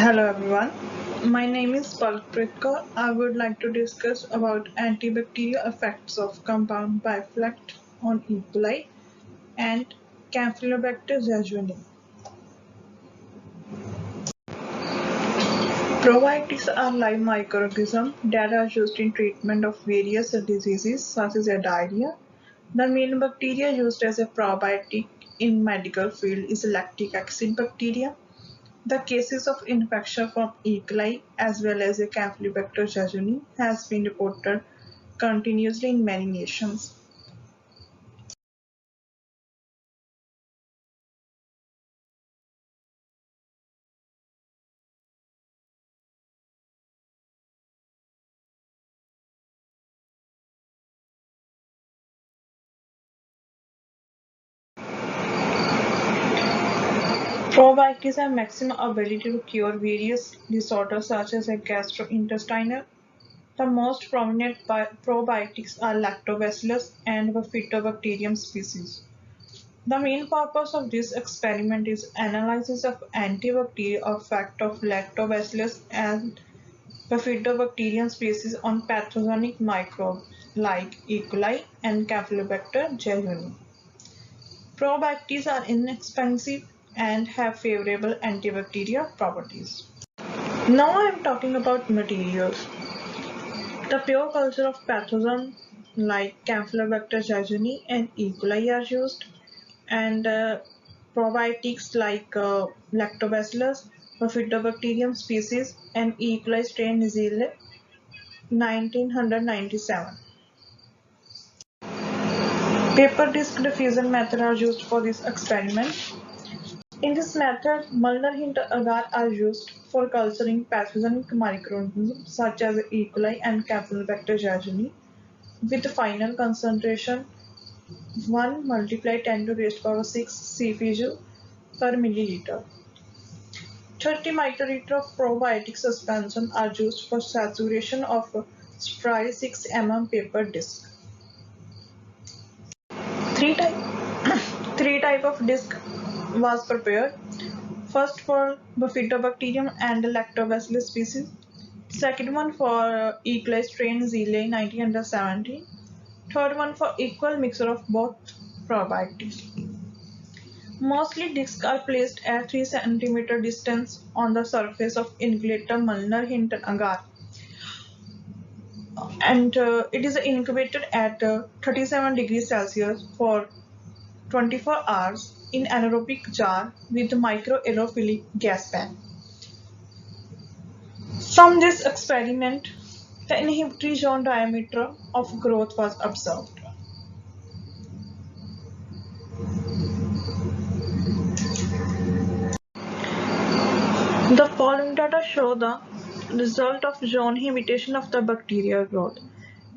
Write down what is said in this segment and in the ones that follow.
Hello everyone, my name is Palakpreet. I would like to discuss about antibacterial effects of compound bifilact on E. coli and Campylobacter jejuni. Probiotics are live microorganisms that are used in treatment of various diseases such as diarrhea. The main bacteria used as a probiotic in medical field is lactic acid bacteria. The cases of infection from E. coli as well as a Campylobacter jejuni has been reported continuously in many nations. Probiotics have maximum ability to cure various disorders such as a gastrointestinal. The most prominent probiotics are Lactobacillus and Bifidobacterium species. The main purpose of this experiment is analysis of antibacterial effect of Lactobacillus and Bifidobacterium species on pathogenic microbes like E. coli and Campylobacter jejuni. Probiotics are inexpensive and have favorable antibacterial properties. Now I am talking about materials. The pure culture of pathogens like Campylobacter jejuni and E. coli are used, and probiotics like Lactobacillus, Bifidobacterium species, and E. coli strain Zile 1997. Paper disc diffusion method are used for this experiment. In this method, Mullner-Hinter agar are used for culturing pathogenic microorganisms such as E. coli and Campylobacter jejuni with final concentration 1 multiplied 10 to the raised power 6 Cpg per milliliter. 30 microliter of probiotic suspension are used for saturation of sterile 6 mm paper disc. Three type of disc was prepared. First for Bifidobacterium and Lactobacillus species. Second one for E. coli strain Zile 1970. Third one for equal mixture of both probiotics. Mostly discs are placed at 3 cm distance on the surface of incubator Mullner-Hinton agar, and it is incubated at 37 degrees Celsius for 24 hours in anaerobic jar with microaerophilic gas pan. From this experiment, the inhibitory zone diameter of growth was observed. The following data show the result of zone inhibition of the bacterial growth.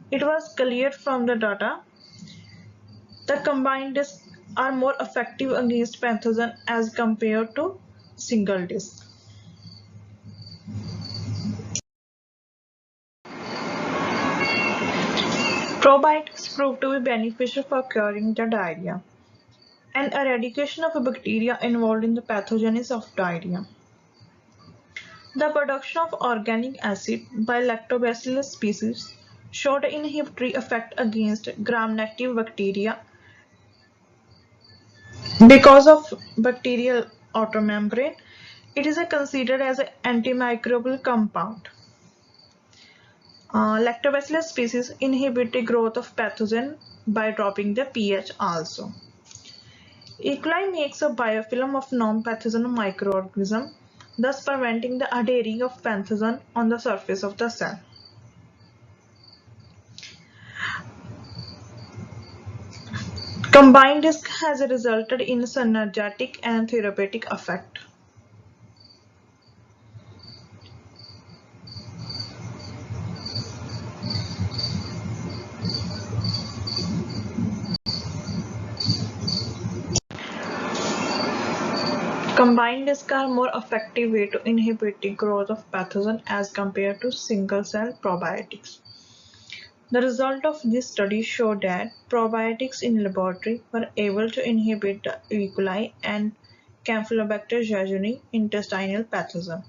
It was clear from the data that combined discs are more effective against pathogen as compared to single disc. Probiotics proved to be beneficial for curing the diarrhea and eradication of bacteria involved in the pathogenesis of diarrhea. The production of organic acid by Lactobacillus species showed an inhibitory effect against gram-negative bacteria because of bacterial outer membrane. It is considered as an antimicrobial compound. Lactobacillus species inhibit the growth of pathogen by dropping the pH also. E. coli makes a biofilm of non-pathogenic microorganism, thus preventing the adhering of pathogen on the surface of the cell. Combined disc has resulted in synergetic and therapeutic effect. Combined discs are more effective way to inhibit the growth of pathogen as compared to single-cell probiotics. The result of this study showed that probiotics in laboratory were able to inhibit the E. coli and Campylobacter jejuni intestinal pathogen.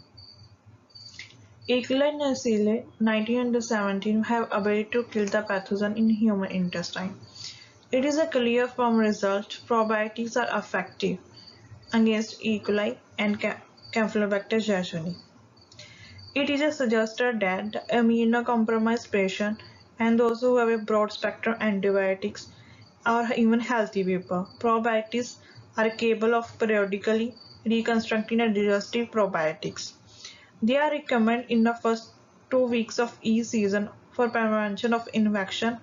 E. coli and Acile 1917 have ability to kill the pathogen in human intestine. It is a clear from result probiotics are effective against E. coli and Campylobacter jejuni. It is suggested that the immunocompromised patient and those who have a broad spectrum antibiotics or even healthy people probiotics are capable of periodically reconstructing a digestive probiotics. They are recommended in the first 2 weeks of each season for prevention of infection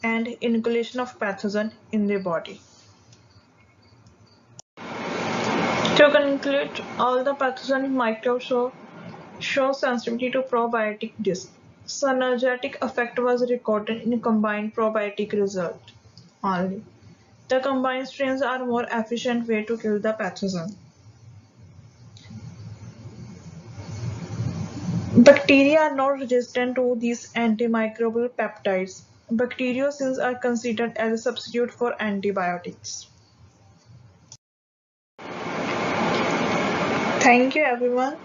and inoculation of pathogen in the body. To conclude, all the pathogenic microbes show sensitivity to probiotic disk. Synergetic effect was recorded in combined probiotic result only. The combined strains are more efficient way to kill the pathogen. Bacteria are not resistant to these antimicrobial peptides. Bacteriocins are considered as a substitute for antibiotics. Thank you everyone.